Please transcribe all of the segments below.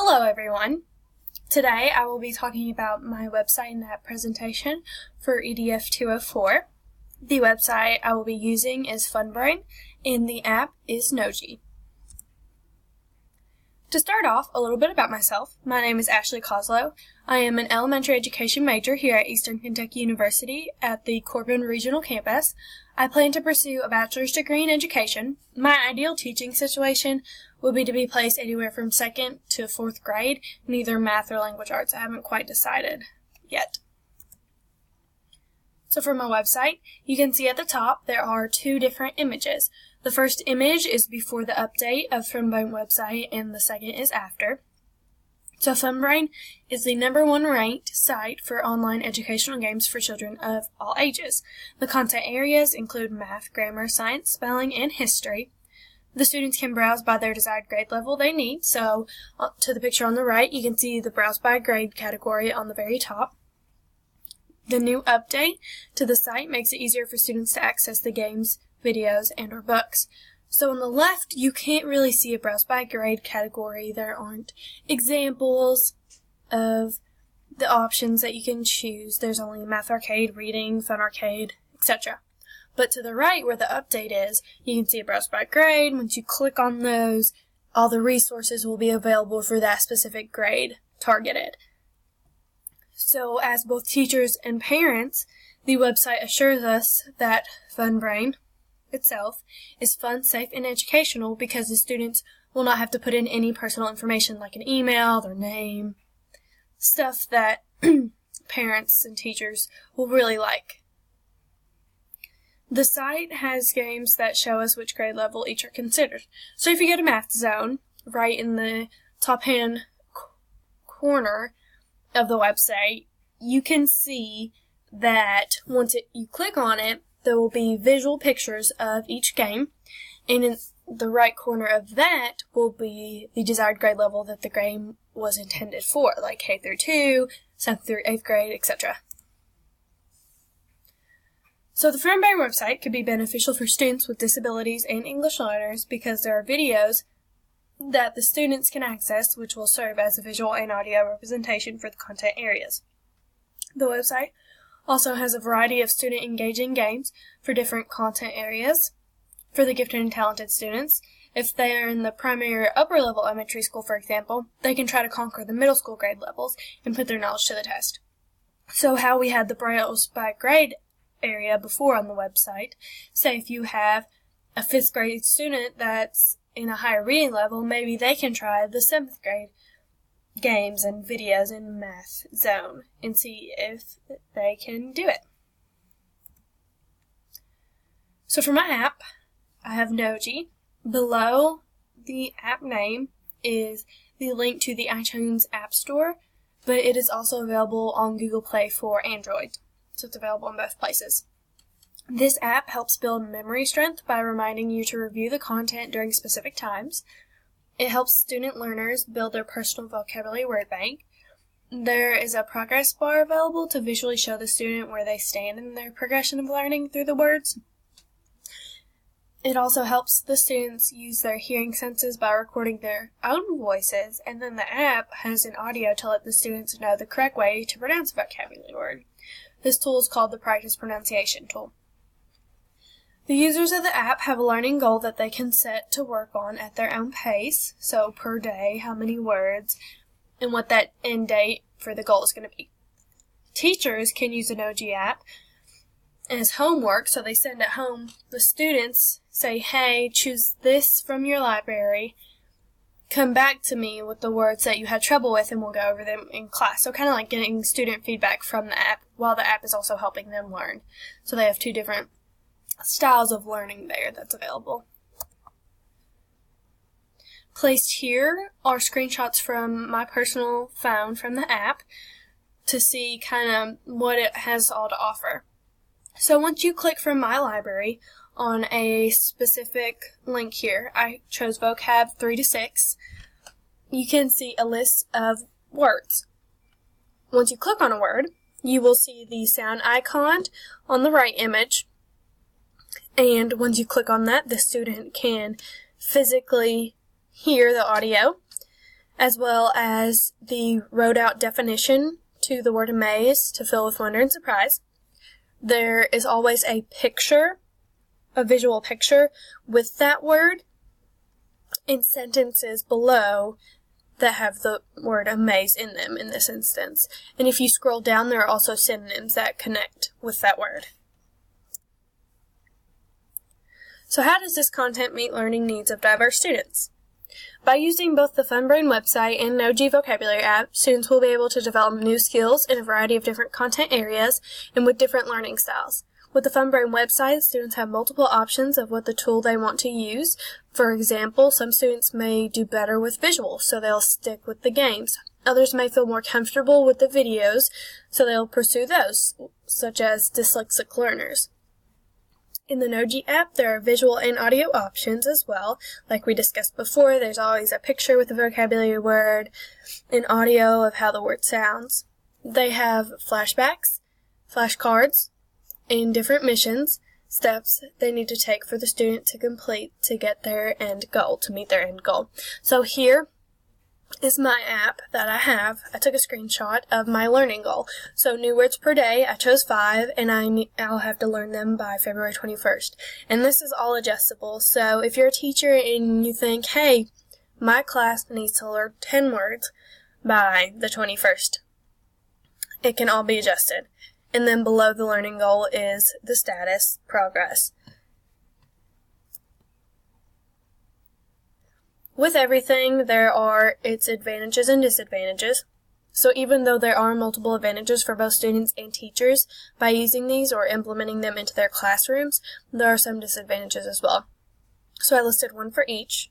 Hello everyone! Today I will be talking about my website and app presentation for EDF 204. The website I will be using is FunBrain and the app is Noji. To start off, a little bit about myself. My name is Ashley Coslow. I am an elementary education major here at Eastern Kentucky University at the Corbin Regional Campus. I plan to pursue a bachelor's degree in education. My ideal teaching situation would be to be placed anywhere from 2nd to 4th grade in either math or language arts. I haven't quite decided yet. So for my website, you can see at the top there are two different images. The first image is before the update of FunBrain website and the second is after. So FunBrain is the #1 ranked site for online educational games for children of all ages. The content areas include math, grammar, science, spelling, and history. The students can browse by their desired grade level they need. So to the picture on the right, you can see the browse by grade category on the very top. The new update to the site makes it easier for students to access the games, videos, and/or books. So on the left, you can't really see a browse by grade category. There aren't examples of the options that you can choose. There's only Math Arcade, Reading, Fun Arcade, etc. But to the right, where the update is, you can see a browse by grade. Once you click on those, all the resources will be available for that specific grade targeted. So as both teachers and parents, the website assures us that FunBrain itself is fun, safe, and educational because the students will not have to put in any personal information like an email, their name, stuff that parents and teachers will really like. The site has games that show us which grade level each are considered. So if you go to Math Zone, right in the top-hand corner of the website, you can see that once you click on it, there will be visual pictures of each game, and in the right corner of that will be the desired grade level that the game was intended for, like K through 2, 7th through 8th grade, etc. So the FunBrain website could be beneficial for students with disabilities and English learners because there are videos that the students can access which will serve as a visual and audio representation for the content areas. The website also has a variety of student-engaging games for different content areas. For the gifted and talented students, if they are in the primary or upper level elementary school, for example, they can try to conquer the middle school grade levels and put their knowledge to the test. So how we had the browse by grade area before on the website, say if you have a 5th grade student that's in a higher reading level, maybe they can try the 7th grade games and videos in Math Zone and see if they can do it. So for my app, I have Noji. Below the app name is the link to the iTunes App Store, but it is also available on Google Play for Android, so it's available in both places. This app helps build memory strength by reminding you to review the content during specific times. It helps student learners build their personal vocabulary word bank. There is a progress bar available to visually show the student where they stand in their progression of learning through the words. It also helps the students use their hearing senses by recording their own voices, and then the app has an audio to let the students know the correct way to pronounce a vocabulary word. This tool is called the Practice Pronunciation Tool. The users of the app have a learning goal that they can set to work on at their own pace, so per day, how many words, and what that end date for the goal is going to be. Teachers can use the Noji app as homework, so they send it home. The students say, hey, choose this from your library, come back to me with the words that you had trouble with, and we'll go over them in class. So kind of like getting student feedback from the app, while the app is also helping them learn. So they have two different styles of learning there that's available. Placed here are screenshots from my personal phone from the app to see kind of what it has all to offer. So once you click from my library on a specific link here, I chose vocab 3 to 6, you can see a list of words. Once you click on a word, you will see the sound icon on the right image. And once you click on that, the student can physically hear the audio as well as the wrote out definition to the word amaze to fill with wonder and surprise. There is always a picture, a visual picture with that word, and sentences below that have the word amaze in them in this instance. And if you scroll down, there are also synonyms that connect with that word. So how does this content meet learning needs of diverse students? By using both the FunBrain website and Noji vocabulary app, students will be able to develop new skills in a variety of different content areas and with different learning styles. With the FunBrain website, students have multiple options of what the tool they want to use. For example, some students may do better with visuals, so they'll stick with the games. Others may feel more comfortable with the videos, so they'll pursue those, such as dyslexic learners. In the Noji app, there are visual and audio options as well. Like we discussed before, there's always a picture with the vocabulary word, and audio of how the word sounds. They have flashbacks, flashcards, and different missions, steps they need to take for the student to complete to get their end goal, to meet their end goal. So here is my app that I have. I took a screenshot of my learning goal. So new words per day, I chose 5, and I'll have to learn them by February 21st. And this is all adjustable. So if you're a teacher and you think, hey, my class needs to learn 10 words by the 21st, it can all be adjusted. And then below the learning goal is the status, progress. With everything, there are its advantages and disadvantages. So even though there are multiple advantages for both students and teachers by using these or implementing them into their classrooms, there are some disadvantages as well. So I listed one for each,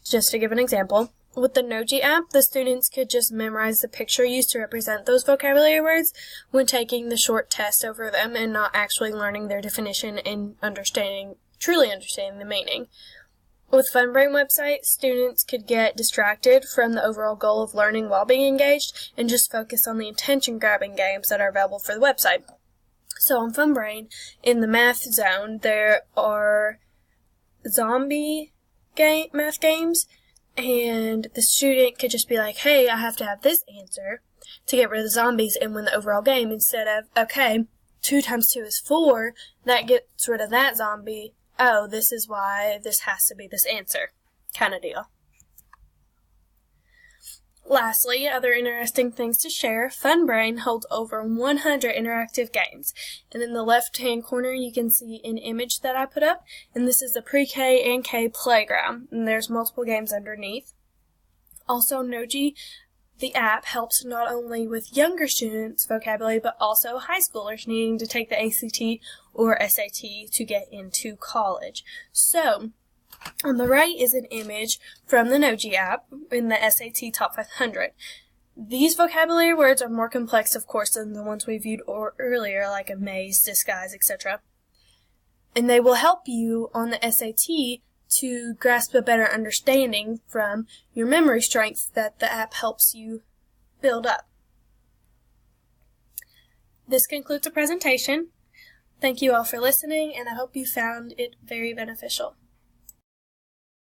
just to give an example. With the Noji app, the students could just memorize the picture used to represent those vocabulary words when taking the short test over them and not actually learning their definition and truly understanding the meaning. With FunBrain website, students could get distracted from the overall goal of learning while being engaged and just focus on the attention-grabbing games that are available for the website. So on FunBrain, in the math zone, there are zombie math games, and the student could just be like, hey, I have to have this answer to get rid of the zombies and win the overall game, instead of, okay, 2 times 2 is 4, that gets rid of that zombie. Oh, this is why this has to be this answer, kind of deal. Lastly, other interesting things to share, FunBrain holds over 100 interactive games. And in the left-hand corner, you can see an image that I put up, and this is the pre-K and K playground, and there's multiple games underneath. Also, Noji, the app, helps not only with younger students' vocabulary, but also high schoolers needing to take the ACT or SAT to get into college. So, on the right is an image from the Noji app in the SAT Top 500. These vocabulary words are more complex, of course, than the ones we viewed earlier, like amaze, disguise, etc. And they will help you on the SAT to grasp a better understanding from your memory strength that the app helps you build up. This concludes the presentation. Thank you all for listening, and I hope you found it very beneficial.